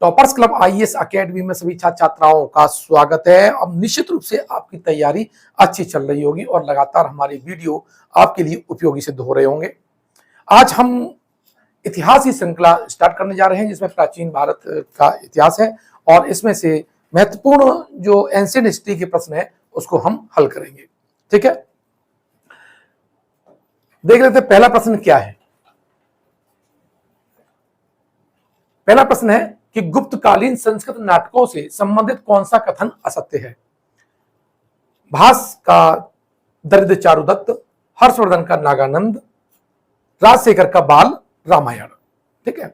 Toppers club IAS academy में सभी छात्र छात्राओं का स्वागत है। अब निश्चित रूप से आपकी तैयारी अच्छी चल रही होगी और लगातार हमारे वीडियो आपके लिए उपयोगी सिद्ध हो रहे होंगे। आज हम इतिहास की श्रृंखला स्टार्ट करने जा रहे हैं जिसमें प्राचीन भारत का इतिहास है और इसमें से महत्वपूर्ण जो एंशिएंट हिस्ट्री के प्रश्न है उसको हम हल करेंगे। ठीक है, देख लेते हैं पहला प्रश्न क्या है। पहला प्रश्न है कि गुप्तकालीन संस्कृत नाटकों से संबंधित कौन सा कथन असत्य है। भास का दरिद्र चारुदत्त, हर्षवर्धन का नागानंद, राजशेखर का बाल रामायण। ठीक है,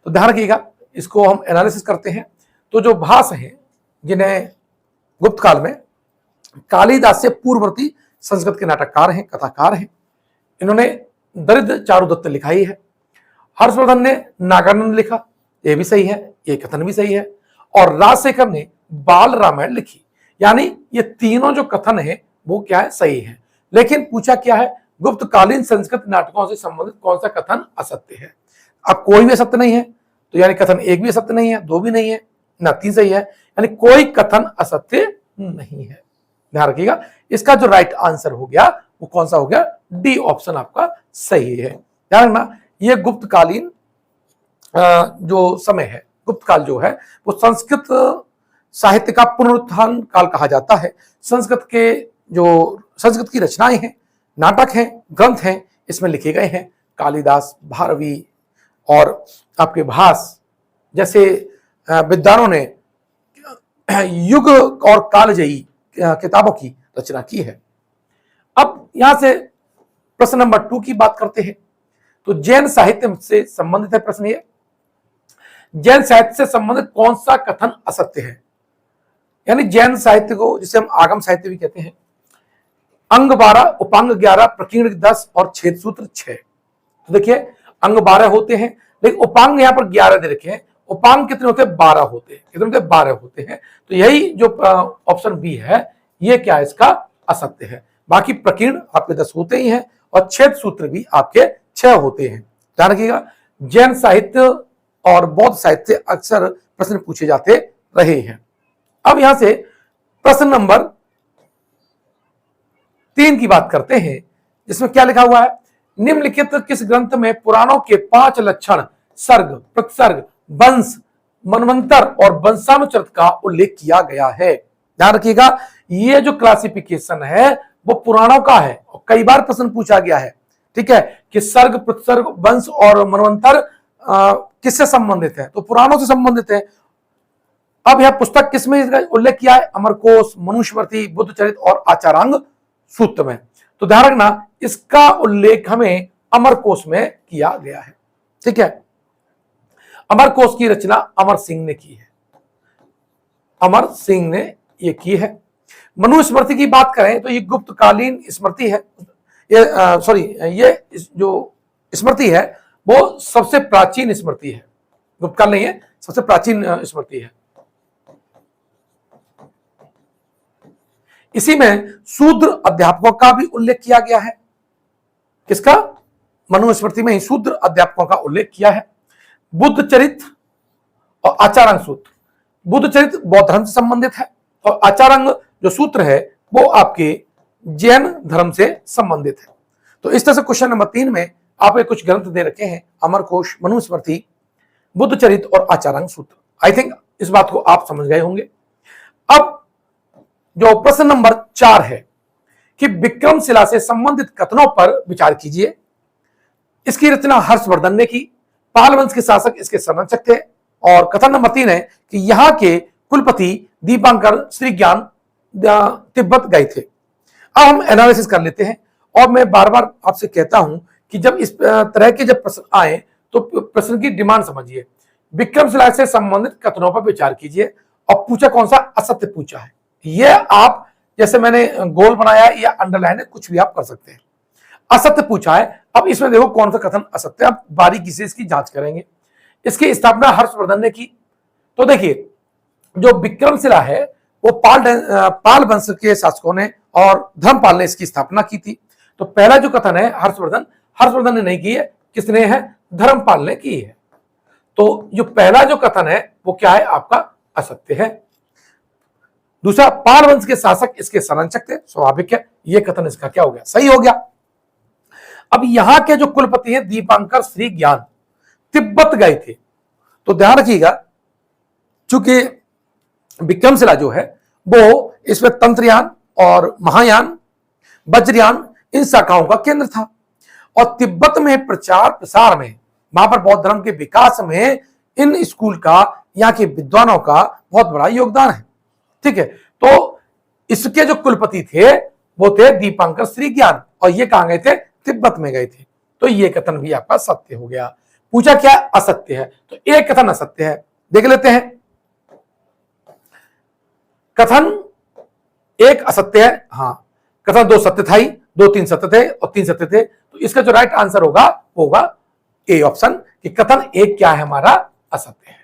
तो ध्यान रखिएगा, इसको हम एनालिसिस करते हैं। तो जो भास हैं जिन्हें गुप्त काल में कालिदास से पूर्ववर्ती संस्कृत के नाटककार हैं, कथाकार हैं, इन्होंने दरिद्र चारुदत्त लिखाई है। हर्षवर्धन ने नागानंद लिखा, ये भी सही है, ये कथन भी सही है। और राजशेखर ने बाल रामायण लिखी, यानी ये तीनों जो कथन है वो क्या है, सही है। लेकिन पूछा क्या है, गुप्तकालीन संस्कृत नाटकों से संबंधित कौन सा कथन असत्य है। अब कोई भी असत्य नहीं है, तो यानी कथन एक भी असत्य नहीं है, दो भी नहीं है, ना तीन सही है, यानी कोई कथन असत्य नहीं है। ध्यान रखिएगा, इसका जो राइट आंसर हो गया वो कौन सा हो गया, डी ऑप्शन आपका सही है। ध्यान रखना, ये गुप्तकालीन जो समय है, गुप्त काल जो है वो संस्कृत साहित्य का पुनरुत्थान काल कहा जाता है। संस्कृत की रचनाएं हैं, नाटक हैं, ग्रंथ हैं, इसमें लिखे गए हैं। कालिदास, भारवी और आपके भास जैसे विद्वानों ने युग और कालजयी किताबों की रचना की है। अब यहां से प्रश्न नंबर 2 की बात करते हैं। तो जैन साहित्य से संबंधित है प्रश्न ये, जैन साहित्य से संबंधित कौन सा कथन असत्य है। यानी जैन साहित्य को जिसे हम आगम साहित्य भी कहते हैं, अंग 12, उपांग 11, प्रकीर्ण 10 और छेद सूत्र 6। तो देखिए, अंग 12 होते हैं, लेकिन उपांग यहां पर 11 दे रखे हैं। उपांग कितने होते हैं, 12 होते हैं। कितने होते हैं, 12 होते हैं। तो यही जो ऑप्शन बी है, ये क्या है, इसका असत्य है। बाकी प्रकीर्ण आपके 10 होते ही हैं और छेद सूत्र भी आपके 6 होते हैं। ध्यान रखिएगा, जैन साहित्य और बौद्ध साहित्य से अक्सर प्रश्न पूछे जाते रहे हैं। अब यहां से प्रश्न नंबर 3 की बात करते हैं, जिसमें क्या लिखा हुआ है, निम्नलिखित किस ग्रंथ में पुराणों के 5 लक्षण सर्ग, प्रतिसर्ग, वंश, मनवंतर और वंशानुचरित का उल्लेख किया गया है। ध्यान रखिएगा, ये जो क्लासिफिकेशन है वो पुराणों का है और कई बार प्रश्न पूछा गया है। ठीक है, कि सर्ग, प्रतिसर्ग, वंश और मनवंतर किससे संबंधित है, तो पुराणों से संबंधित है। अब यह पुस्तक किसमें इसका उल्लेख किया है, अमरकोश, मनुस्मृति, बुद्धचरित और आचारांग सूत्र में। तो ध्यान रखना, इसका उल्लेख हमें अमरकोश में किया गया है। ठीक है, अमरकोश की रचना अमर सिंह ने की है, अमर सिंह ने ये की है। मनुस्मृति की बात करें तो ये गुप्तकालीन स्मृति है, ये जो स्मृति है वो सबसे प्राचीन स्मृति है, गुप्तकाल नहीं है, सबसे प्राचीन स्मृति है। इसी में शूद्र अध्यापकों का भी उल्लेख किया गया है। किसका, मनुस्मृति में ही शूद्र अध्यापकों का उल्लेख किया है। बुद्धचरित और आचारांग सूत्र, बुद्धचरित बौद्ध धर्म से संबंधित है और आचारांग जो सूत्र है वो आपके जैन धर्म से संबंधित है। तो इस तरह से क्वेश्चन नंबर 3 में आपके कुछ ग्रंथ दे रखे हैं, अमरकोश, मनुस्मृति, बुद्धचरित और आचारांग सूत्र। आई थिंक इस बात को आप समझ गए होंगे। अब जो प्रश्न नंबर 4 है कि विक्रमशिला से संबंधित कथनों पर विचार कीजिए। इसकी रचना हर्षवर्धन ने की, पाल वंश के शासक इसके संरक्षक थे। और कथन नंबर 3 है कि यहाँ के कुलपति दीपांकर श्री ज्ञान तिब्बत गए थे। अब हम एनालिसिस कर लेते हैं और मैं बार बार आपसे कहता हूं कि जब इस तरह के जब प्रश्न आए तो प्रश्न की डिमांड समझिए। विक्रमशिला से संबंधित कथनों पर विचार कीजिए और पूछा कौन सा, असत्य पूछा है। यह आप जैसे मैंने गोल बनाया या अंडरलाइन है, कुछ भी आप कर सकते हैं। असत्य पूछा है, अब इसमें देखो कौन सा कथन असत्य है, आप बारीकी से इसकी जांच करेंगे। इसकी स्थापना हर्षवर्धन ने की। तो देखिए, जो विक्रमशिला है वो पाल वंश के शासकों ने और धर्मपाल ने इसकी स्थापना की थी। तो पहला जो कथन है हर्षवर्धन ने नहीं की है, किसने है, धर्मपाल ने की है। तो जो पहला जो कथन है वो क्या है, आपका असत्य है। दूसरा, पाल वंश के शासक इसके संरक्षक थे, स्वाभाविक है, ये कथन इसका क्या हो गया, सही हो गया। अब यहां के जो कुलपति हैं दीपांकर श्री ज्ञान, तिब्बत गए थे, तो ध्यान रखिएगा, चूंकि विक्रमशिला जो है वो इसमें तंत्रयान और महायान, वज्रयान, इन शाखाओं का केंद्र था, और तिब्बत में प्रचार प्रसार में, वहां पर बौद्ध धर्म के विकास में इन स्कूल का, यहाँ के विद्वानों का बहुत बड़ा योगदान है। ठीक है, तो इसके जो कुलपति थे वो थे दीपांकर श्री ज्ञान, और ये कहां गए थे, तिब्बत में गए थे। तो ये कथन भी आपका सत्य हो गया। पूछा क्या, असत्य है, तो एक कथन असत्य है, देख लेते हैं। कथन एक असत्य है, हाँ, कथन दो सत्य था ही, दो तीन सत्य थे और तीन सत्य थे, तो इसका जो राइट आंसर होगा वो होगा ए ऑप्शन, कि कथन एक क्या है, हमारा असत्य है।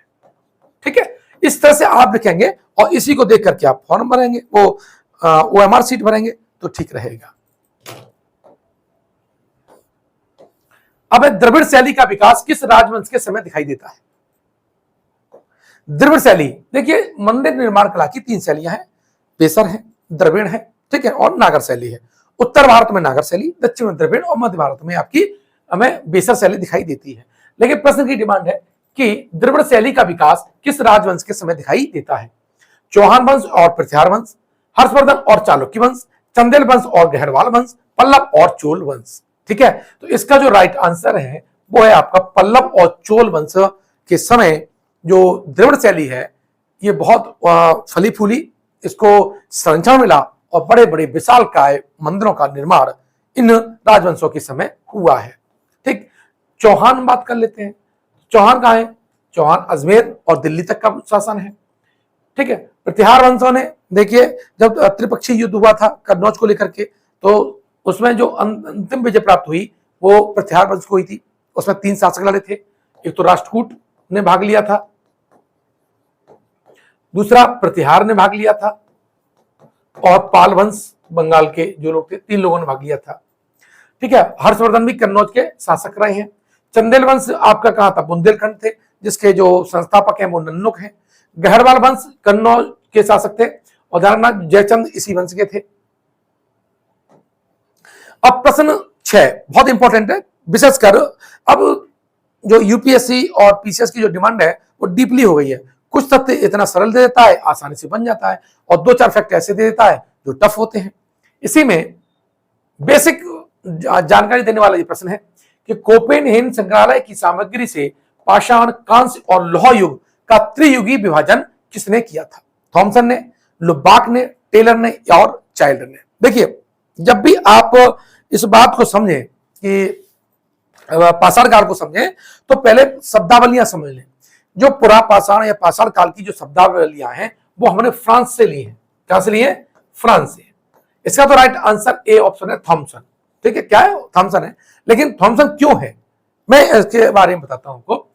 ठीक है, इस तरह से आप लिखेंगे और इसी को देख करके आप फॉर्म भरेंगे, वो OMR सीट भरेंगे तो ठीक रहेगा। अब द्रविड़ शैली का विकास किस राजवंश के समय दिखाई देता है? द्रविड़ शैली, देखिए मंदिर निर्माण कला की तीन शैलियां हैं, पेशर है, द्रविड़ है, ठीक है, और नागर शैली है। उत्तर भारत में नागर शैली, दक्षिण में द्रविड़, और मध्य भारत में आपकी हमें बेसर शैली दिखाई देती है। लेकिन प्रश्न की डिमांड है कि द्रविड़ शैली का विकास किस राजवंश के समय दिखाई देता है? चौहान वंश और पृथ्वीहार वंश, हर्षवर्धन और चालुक्य वंश, चंदेल वंश और गहरवाल वंश, पल्लव और चोल वंश। ठीक है, तो इसका जो राइट आंसर है वो है आपका पल्लव और चोल वंश के समय जो द्रविड़ शैली है ये बहुत फली फूली, इसको संरक्षण मिला और बड़े बड़े विशालकाय मंदिरों का निर्माण इन राजवंशों के समय हुआ है। ठीक, चौहान बात कर लेते हैं। चौहान कहाँ है? चौहान अजमेर और दिल्ली तक का शासन है। ठीक है, प्रतिहार वंशों ने, देखिए जब त्रिपक्षीय युद्ध हुआ था कन्नौज को लेकर के, तो उसमें जो अंतिम विजय प्राप्त हुई वो प्रतिहार वंश को हुई थी। उसमें तीन शासक लड़े थे, एक तो राष्ट्रकूट ने भाग लिया था, दूसरा प्रतिहार ने भाग लिया था, और पाल वंश बंगाल के जो लोग थे, तीन लोगों ने भाग लिया था। ठीक है, हर्षवर्धन भी कन्नौज के शासक रहे हैं। चंदेल वंश आपका कहां था? बुंदेलखंड थे, जिसके जो संस्थापक हैं वो नन्नुक हैं। गहरवाल वंश कन्नौज के शासक थे, और धर्मनाथ जयचंद इसी वंश के थे। अब प्रश्न 6 बहुत इंपॉर्टेंट है, विशेषकर अब जो यूपीएससी और पीसीएस की जो डिमांड है वो डीपली हो गई है। कुछ तथ्य इतना सरल दे देता है, आसानी से बन जाता है, और दो चार फैक्ट ऐसे दे देता है जो टफ होते हैं। इसी में बेसिक जानकारी देने वाला ये प्रश्न है कि कोपेनहेगन संग्रहालय की सामग्री से पाषाण, कांस्य और लौह युग का त्रियुगी विभाजन किसने किया था? थॉमसन ने, लुबाक ने, टेलर ने और चाइल्ड ने। देखिए, जब भी आप इस बात को समझें कि पाषाण काल को समझें तो पहले शब्दावलियां समझ लें। जो पुरा पाषाण या पाषाण काल की जो शब्दावलियां हैं वो हमने फ्रांस से ली हैं। कहां से ली है? फ्रांस से। इसका तो राइट आंसर ए ऑप्शन है, थॉमसन। ठीक है, क्या है? थॉमसन है। लेकिन थॉमसन क्यों है, मैं इसके बारे में बताता हूं आपको।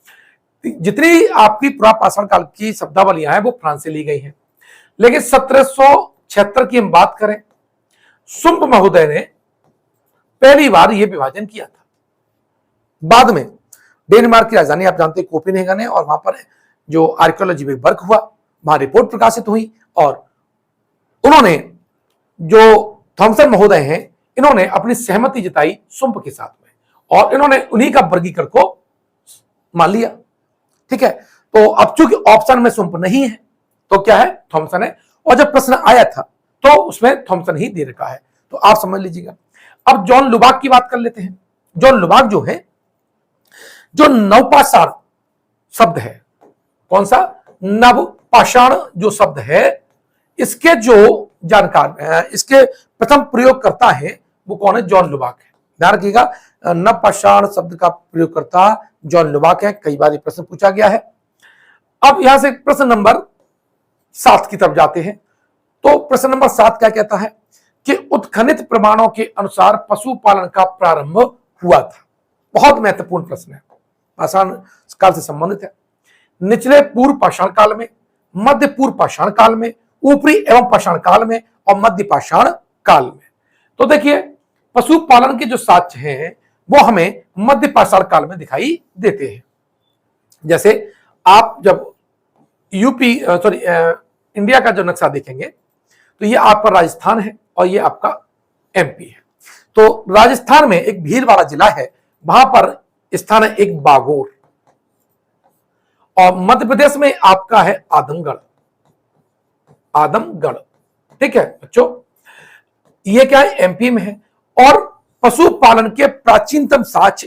जितनी आपकी पुरा पाषाण काल की शब्दावलियां हैं वो फ्रांस से ली गई हैं, लेकिन 1776 की हम बात करें, सुंप महोदय ने पहली बार यह विभाजन किया था। बाद में डेनमार्क की राजधानी आप जानते हैं कोपेनहेगन है, और वहां पर जो आर्कियोलॉजी में वर्क हुआ, वहां रिपोर्ट प्रकाशित हुई, और उन्होंने जो थॉमसन महोदय हैं इन्होंने अपनी सहमति जताई सुंप के साथ में, और इन्होंने उन्हीं का वर्गीकरण को मान लिया। ठीक है, तो अब चूंकि ऑप्शन में सुंप नहीं है तो क्या है? थॉमसन है। और जब प्रश्न आया था तो उसमें थॉमसन ही दे रखा है, तो आप समझ लीजिएगा। अब जॉन लुबाक की बात कर लेते हैं। जॉन लुबाक जो है, जो नवपाषाण शब्द है, कौन सा? नवपाषाण जो शब्द है, इसके जो जानकार, इसके प्रथम प्रयोगकर्ता है वो कौन है? जॉन लुबाक है। ध्यान रखिएगा, नवपाषाण शब्द का प्रयोगकर्ता जॉन लुबाक है। कई बार ये प्रश्न पूछा गया है। अब यहां से प्रश्न नंबर 7 की तरफ जाते हैं। तो प्रश्न नंबर 7 क्या कहता है कि उत्खनित प्रमाणों के अनुसार पशुपालन का प्रारंभ हुआ था। बहुत महत्वपूर्ण प्रश्न है, पाषाण काल से संबंधित है। निचले पूर्व पाषाण काल में, मध्य पूर्व पाषाण काल में, ऊपरी एवं पाषाण काल में और मध्य पाषाण काल में। तो देखिए, पशुपालन के जो साक्ष्य हैं वो हमें मध्य पाषाण काल में दिखाई देते हैं। जैसे आप जब यूपी सॉरी इंडिया का जो नक्शा देखेंगे तो ये आपका राजस्थान है और ये आपका एमपी है। तो राजस्थान में एक भीलवाड़ा जिला है, वहां पर स्थान है एक बागोर, और मध्य प्रदेश में आपका है आदमगढ़। आदमगढ़, ठीक है बच्चों, ये क्या है, एमपी में है। और पशुपालन के प्राचीनतम साक्ष्य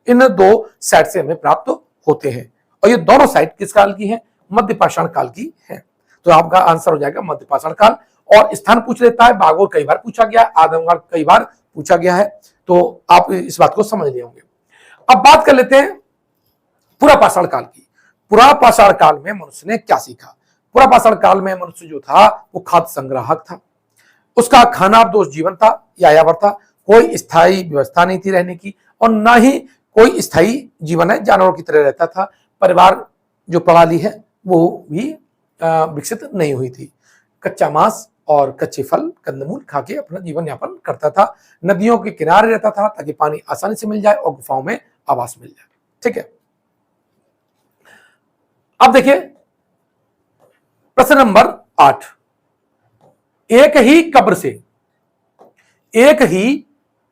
इन दो साइट से हमें प्राप्त होते हैं, और ये दोनों साइट किस काल की है, मध्यपाषाण काल की है। तो आपका आंसर हो जाएगा मध्यपाषाण काल। और स्थान पूछ लेता है, बागोर कई बार पूछा गया है, आदमगढ़ कई बार पूछा गया है, तो आप इस बात को समझ लिए होंगे। अब बात कर लेते हैं पुरापाषाण काल की। पुरापाषाण काल में मनुष्य ने क्या सीखा? पुरापाषाण काल में मनुष्य जो था वो खाद्य संग्राहक था, उसका खानाबदोश जीवन था, यायावर था, कोई स्थायी व्यवस्था नहीं थी रहने की, और ना ही कोई स्थायी जीवन है, जानवरों की तरह रहता था। परिवार जो प्रणाली है वो भी विकसित नहीं हुई थी। कच्चा मांस और कच्चे फल कंदमूल खा के अपना जीवन यापन करता था। नदियों के किनारे रहता था ताकि पानी आसानी से मिल जाए और गुफाओं में आवास मिल जाए। ठीक है, अब देखिए प्रश्न नंबर 8। एक ही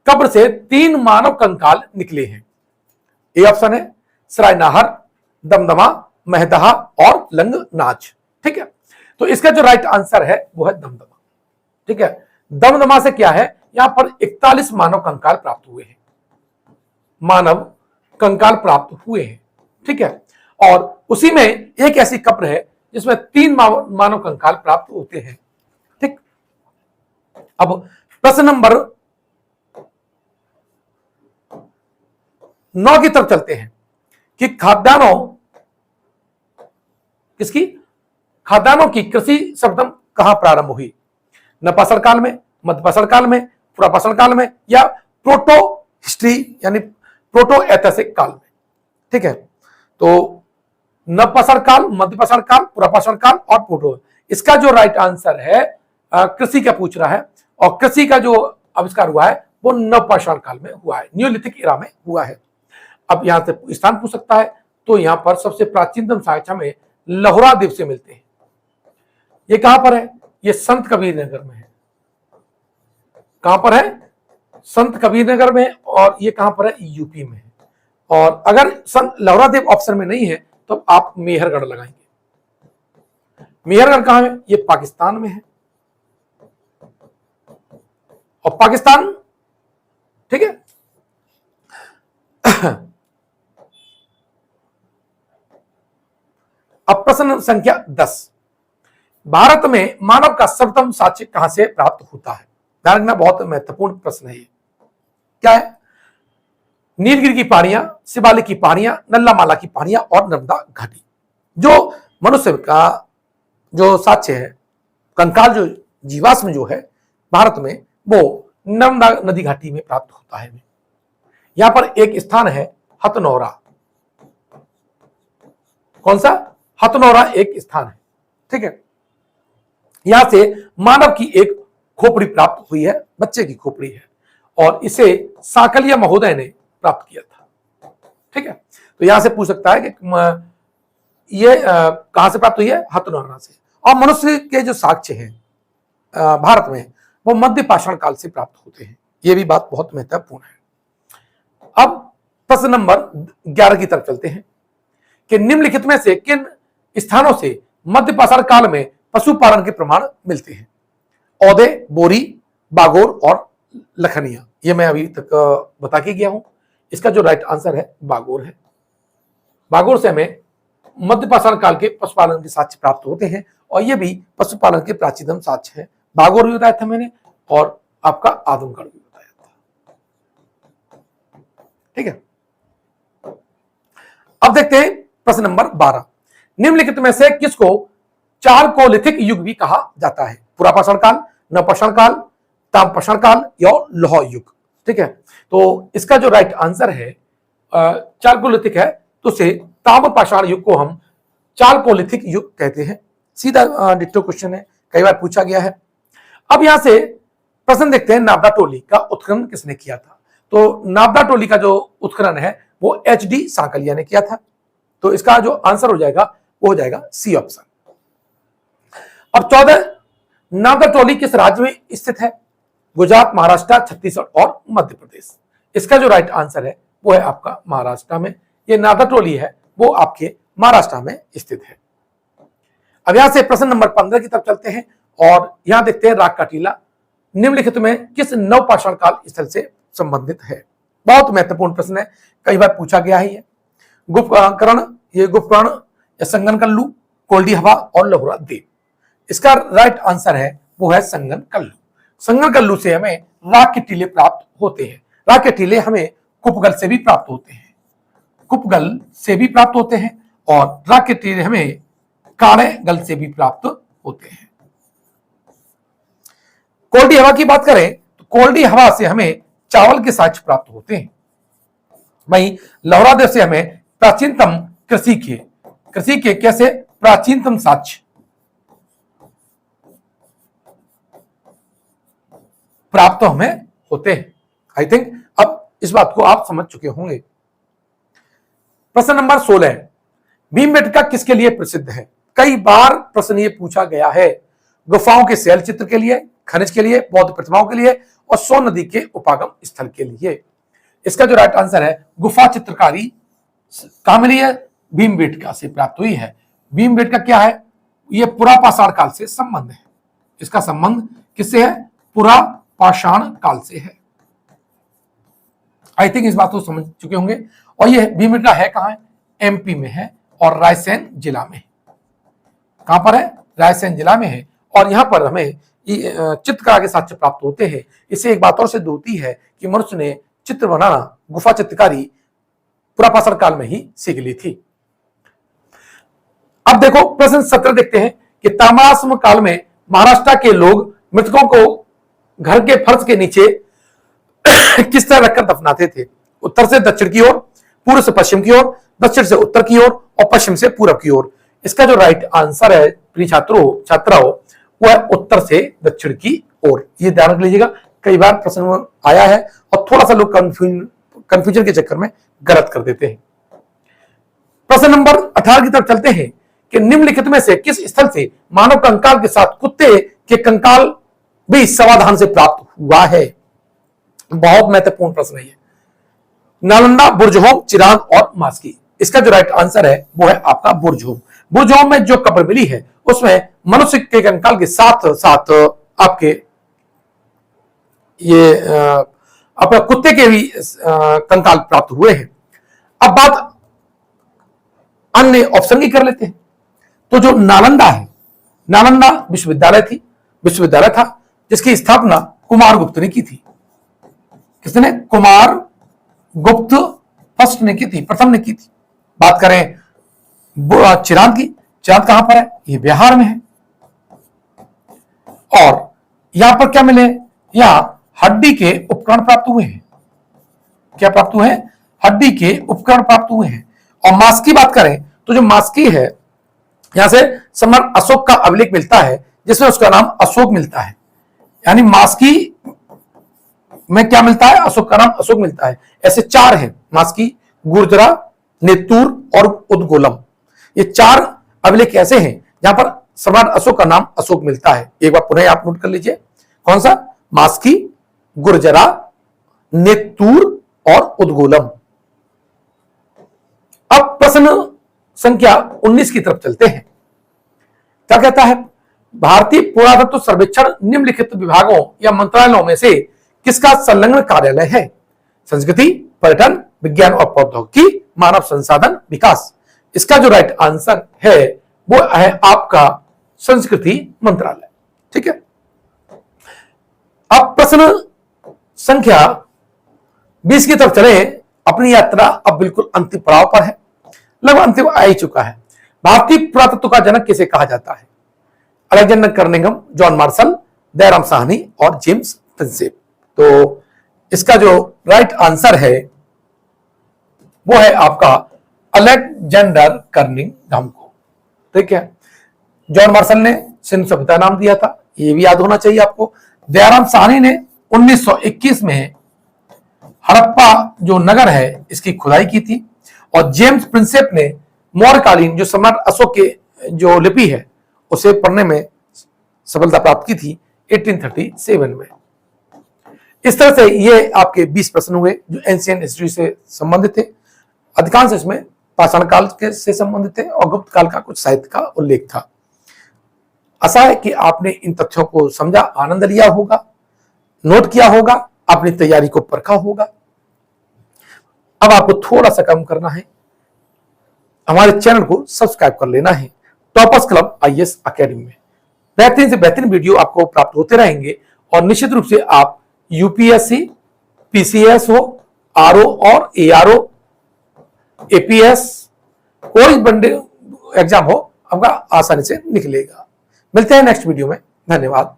कब्र से 3 मानव कंकाल निकले हैं। ए ऑप्शन है सरायनाहर, दमदमा, महदहा और लंगनाच। ठीक है, तो इसका जो राइट आंसर है वो है दमदमा। ठीक है, दमदमा से क्या है, यहां पर 41 मानव कंकाल प्राप्त हुए हैं, मानव कंकाल प्राप्त हुए हैं। ठीक है, और उसी में एक ऐसी कब्र है जिसमें 3 मानव कंकाल प्राप्त होते हैं। ठीक, अब प्रश्न नंबर 9 की तरफ चलते हैं कि खाद्यान्नों की कृषि सर्वप्रथम कहां प्रारंभ हुई? नवपाषाण काल में, मध्यपाषाण काल में, पुरापाषाण काल में, या प्रोटो हिस्ट्री यानी प्रोटो ऐतिहासिक काल में? ठीक है, तो नवपाषाण काल, मध्यपाषाण काल, पुरापाषाण काल और प्रोटो। इसका जो राइट आंसर है कृषि का पूछ रहा है, और कृषि का जो आविष्कार हुआ है वो नवपाषाण काल में हुआ है, न्यूलिथिक इरा में हुआ है। अब यहां से स्थान पूछ सकता है, तो यहां पर सबसे प्राचीनतम साक्ष्य हमें लहुरा द्वीप से मिलते हैं। ये कहां पर है? ये संत कबीर नगर में है। कहां पर है? संत कबीर नगर में। और ये कहां पर है? यूपी में है। और अगर संत लहुरा द्वीप ऑप्शन में नहीं है तो आप मेहरगढ़ लगाएंगे। मेहरगढ़ कहां है? ये पाकिस्तान में है, और पाकिस्तान, ठीक है। अब प्रश्न संख्या 10। भारत में मानव का सर्वप्रथम साक्ष्य कहां से प्राप्त होता है? ध्यान रखना, बहुत महत्वपूर्ण प्रश्न है ये। क्या है? नीलगिरी की पहाड़ियां, शिवालिक की पहाड़ियां, नल्लामाला की पहाड़ियां और नर्मदा घाटी। जो मनुष्य का जो साक्ष्य है, कंकाल जो जीवाश्म जो है भारत में, वो नर्मदा नदी घाटी में प्राप्त होता है। यहां पर एक स्थान है हथनौरा। कौन सा? हथनौरा एक स्थान है। ठीक है, यहां से मानव की एक खोपड़ी प्राप्त हुई है, बच्चे की खोपड़ी है, और इसे साकलिया महोदय ने प्राप्त किया था। ठीक है, तो यहां से पूछ सकता है कि ये कहां से प्राप्त हुई है? हथनौरा से। और मनुष्य के जो साक्ष्य हैं भारत में वो मध्यपाषाण काल से प्राप्त होते हैं। ये भी बात बहुत महत्वपूर्ण है। अब प्रश्न नंबर 11 की तरफ चलते हैं कि निम्नलिखित में से किन स्थानों से मध्यपाषाण काल में पशुपालन के प्रमाण मिलते हैं? औदे, बोरी, बागोर और लखनिया। ये मैं अभी तक बता के गया हूं। इसका जो राइट आंसर है बागोर है। बागोर से हमें मध्यपाषाण काल के पशुपालन के साक्ष्य प्राप्त होते हैं, और ये भी पशुपालन के प्राचीनतम साक्ष्य है। बागोर भी बताया था मैंने, और आपका आदमगढ़ भी बताया था। ठीक है, अब देखते हैं प्रश्न नंबर 12। निम्नलिखित में से किसको चारकोलिथिक युग भी कहा जाता है? पुरापाषाण काल, नवपाषाण काल, ताम्रपाषाण काल या लौह युग? ठीक है, तो इसका जो राइट आंसर है चारकोलिथिक है, तो उसे ताम्रपाषाण युग को हम चारकोलिथिक युग कहते हैं। सीधा डिट्टो क्वेश्चन है, कई बार पूछा गया है। अब यहां से प्रश्न देखते हैं, नाबदा टोली का उत्खनन किसने किया था? तो नाबदा टोली का जो उत्खनन है वो HD सांकलिया ने किया था। तो इसका जो आंसर हो जाएगा वो हो जाएगा सी ऑप्शन। अब 14, नागरटोली किस राज्य में स्थित है? गुजरात, महाराष्ट्र, छत्तीसगढ़ और मध्य प्रदेश। इसका जो राइट आंसर है वो है आपका महाराष्ट्र में। ये नागरटोली है वो आपके महाराष्ट्र में स्थित है। अब यहां से प्रश्न नंबर 15 की तरफ चलते हैं और यहां देखते हैं राग का टीला निम्नलिखित में किस नवपाषाण काल स्थल से संबंधित है? बहुत महत्वपूर्ण प्रश्न है, कई बार पूछा गया है। गुप्तकर्ण, ये गुप्तकर्ण या संगनकल्लू, कोल्डी हवा और लहुरा देव। इसका राइट आंसर है वो है संगनकल्लू। संगनकल्लू से हमें राग के टीले प्राप्त होते हैं। राग के टीले हमें कुपगल से भी प्राप्त होते हैं, कुपगल से भी प्राप्त होते हैं और राग के टीले हमें काले गल से भी प्राप्त होते हैं। कोल्डी हवा की बात करें तो कोल्डी हवा से हमें चावल के साक्ष्य प्राप्त होते हैं। वहीं लहुरादेव से हमें प्राचीनतम कृषि के कैसे प्राचीनतम साक्ष्य प्राप्त हमें होते हैं। आई थिंक अब इस बात को आप समझ चुके होंगे। प्रश्न नंबर 16, भीमबेटका किसके लिए प्रसिद्ध है? कई बार प्रश्न ये पूछा गया है। गुफाओं के शैल चित्र के लिए, खनिज के लिए, बौद्ध प्रतिमाओं के लिए और सोन नदी के उपागम स्थल के लिए। इसका जो राइट आंसर है गुफा चित्रकारी कहां मिली है? भीमबेटका से प्राप्त हुई है। भीमबेटका क्या है? यह पुरापाषाण काल से संबंध है। इसका संबंध किससे है? पुरापाषाण काल से है। आई थिंक इस बात को समझ चुके होंगे। और यह भीमबेटका है कहां है? एमपी में है और रायसेन जिला में। कहां पर है? रायसेन जिला में है। और यहां पर हमें चित्रकला के साक्ष्य प्राप्त होते हैं। इससे एक बात और सिद्ध होती है कि मनुष्य ने चित्र बनाना, गुफा चित्रकारी पुरापाषाण काल में ही सीख ली थी। अब देखो प्रश्न 17 देखते हैं कि ताम्राश्म काल में महाराष्ट्र के लोग मृतकों को घर के फर्श के नीचे किस तरह रखकर दफनाते थे? उत्तर से दक्षिण की ओर, पूर्व से पश्चिम की ओर, दक्षिण से उत्तर की ओर और पश्चिम से पूर्व की ओर। इसका जो राइट आंसर है प्रिय छात्राओं वो है उत्तर से दक्षिण की ओर। ये ध्यान रख लीजिएगा, कई बार प्रश्न आया है और थोड़ा सा लोग कंफ्यूजन के चक्कर में गलत कर देते हैं। प्रश्न नंबर 18 की तरफ चलते हैं कि निम्नलिखित में से किस स्थल से मानव कंकाल के साथ कुत्ते के कंकाल भी समाधान से प्राप्त हुआ है? बहुत महत्वपूर्ण प्रश्न है। नालंदा, बुर्जहोम, चिरांद और मास्की। इसका जो राइट आंसर है वो है आपका बुर्जहोम। बुर्जहोम में जो कब्र मिली है उसमें मनुष्य के कंकाल के साथ साथ आपके ये अपने कुत्ते के भी कंकाल प्राप्त हुए हैं। अब बात अन्य ऑप्शन की कर लेते हैं। तो जो नालंदा है, नालंदा विश्वविद्यालय था जिसकी स्थापना कुमार गुप्त ने की थी। किसने? कुमार गुप्त फर्स्ट ने की थी, प्रथम ने की थी। बात करें चिरांद की, चिरांद कहां पर है? ये बिहार में है। और यहां पर क्या मिले? यहां हड्डी के उपकरण प्राप्त हुए हैं। क्या प्राप्त हुए हैं? हड्डी के उपकरण प्राप्त हुए हैं। और मास्की बात करें तो जो मास्की है यहां से सम्राट अशोक का अभिलेख मिलता है जिसमें उसका नाम अशोक मिलता है। यानी मास्की में क्या मिलता है? अशोक का नाम अशोक मिलता है। ऐसे 4 हैं, मास्की, गुर्जरा, नेतूर और उदगोलम। ये 4 अभिलेख ऐसे हैं जहां पर सम्राट अशोक का नाम अशोक मिलता है। एक बार पुनः आप नोट कर लीजिए, कौन सा? मास्की, गुर्जरा, नेतूर और उदगोलम। अब प्रश्न संख्या 19 की तरफ चलते हैं। क्या कहता है? भारतीय पुरातत्व सर्वेक्षण निम्नलिखित विभागों या मंत्रालयों में से किसका संलग्न कार्यालय है? संस्कृति, पर्यटन, विज्ञान और प्रौद्योगिकी, मानव संसाधन विकास। इसका जो राइट आंसर है वो है आपका संस्कृति मंत्रालय। ठीक है। अब प्रश्न संख्या 20 की तरफ चले। अपनी यात्रा अब बिल्कुल अंतिम पड़ाव पर है, लगभग अंतिम आ ही चुका है। भारतीय पुरातत्व का जनक किसे कहा जाता है? Alexander Kernighan, John Marshall, Dayaram Sahni और जेम्स प्रिंसेप। तो इसका जो राइट आंसर है वो है आपका अलेक्जेंडर कर्निघन को। ठीक है। जॉन मार्शल ने सिंधु सभ्यता नाम दिया था, ये भी याद होना चाहिए आपको। दयाराम साहनी ने 1921 में हड़प्पा जो नगर है इसकी खुदाई की थी। और जेम्स प्रिंसेप ने मौर्यकालीन जो सम्राट अशोक के जो लिपि है उसे पढ़ने में सफलता प्राप्त की थी 1837 में। इस तरह से ये आपके 20 प्रश्न हुए जो एंशियंट हिस्ट्री से संबंधित थे। अधिकांश इसमें पाषाण काल के से संबंधित थे और गुप्त काल का कुछ साहित्य का उल्लेख था। आशा है कि आपने इन तथ्यों को समझा, आनंद लिया होगा, नोट किया होगा, अपनी तैयारी को परखा होगा। अब आपको थोड़ा सा काम करना है, हमारे चैनल को सब्सक्राइब कर लेना है टॉपर्स क्लब आईएएस एकेडमी में। बेहतरीन से बेहतरीन वीडियो आपको प्राप्त होते रहेंगे और निश्चित रूप से आप यूपीएससी, पीसीएस हो, आरओ और एआरओ, एपीएस, कोई बंदे एग्जाम हो आपका आसानी से निकलेगा। मिलते हैं नेक्स्ट वीडियो में। धन्यवाद।